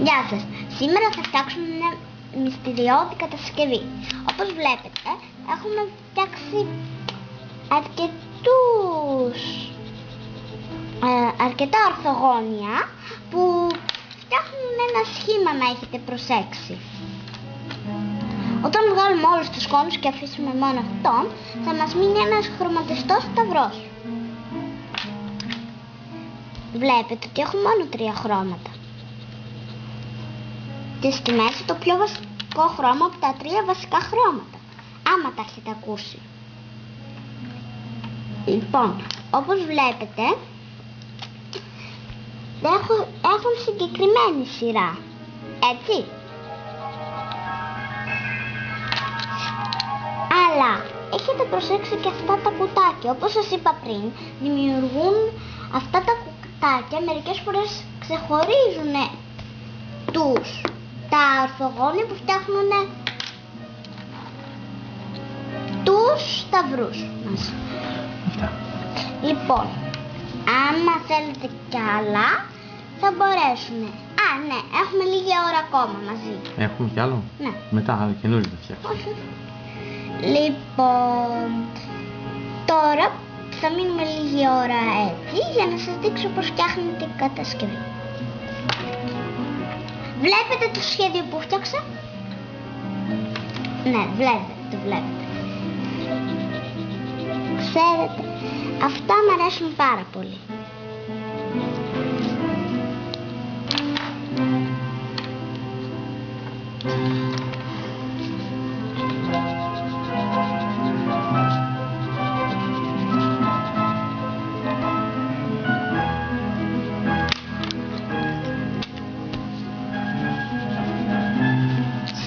Γεια σας! Σήμερα θα φτιάξουμε μια μυστηριώδη κατασκευή. Όπως βλέπετε, έχουμε φτιάξει αρκετά ορθογώνια που φτιάχνουν ένα σχήμα, να έχετε προσέξει. Όταν βγάλουμε όλους τους κόνους και αφήσουμε μόνο αυτόν, θα μας μείνει ένας χρωματιστός σταυρός. Βλέπετε ότι έχουμε μόνο 3 χρώματα. Και στη μέση το πιο βασικό χρώμα από τα 3 βασικά χρώματα, άμα τα έχετε ακούσει. Λοιπόν, όπως βλέπετε, έχουν συγκεκριμένη σειρά, έτσι. Αλλά έχετε προσέξει και αυτά τα κουτάκια. Όπως σας είπα πριν, δημιουργούν αυτά τα κουτάκια, μερικές φορές ξεχωρίζουν τα ορθογώνια που φτιάχνουν τους σταυρούς μας. Λοιπόν, άμα θέλετε κι άλλα, θα μπορέσουμε. Ναι, έχουμε λίγη ώρα ακόμα μαζί. Έχουμε κι άλλο? Ναι. Μετά άλλο καινούριο θα φτιάξουμε. Όχι. Λοιπόν, τώρα θα μείνουμε λίγη ώρα έτσι για να σας δείξω πώς φτιάχνετε την κατασκευή. Βλέπετε το σχέδιο που φτιάξα? Ναι, το βλέπετε. Ξέρετε, αυτά μου αρέσουν πάρα πολύ.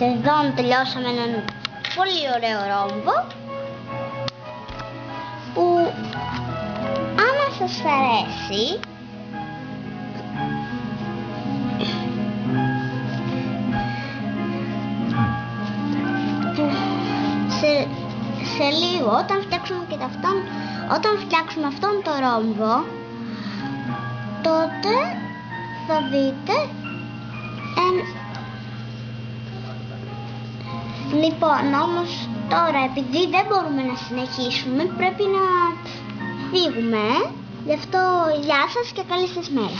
Σχεδόν τελειώσαμε έναν πολύ ωραίο ρόμβο που, άμα σας αρέσει, σε λίγο όταν φτιάξουμε αυτόν το ρόμβο, τότε θα δείτε Λοιπόν, όμως τώρα, επειδή δεν μπορούμε να συνεχίσουμε, πρέπει να φύγουμε. Γι' αυτό γεια σας και καλή σας μέρα.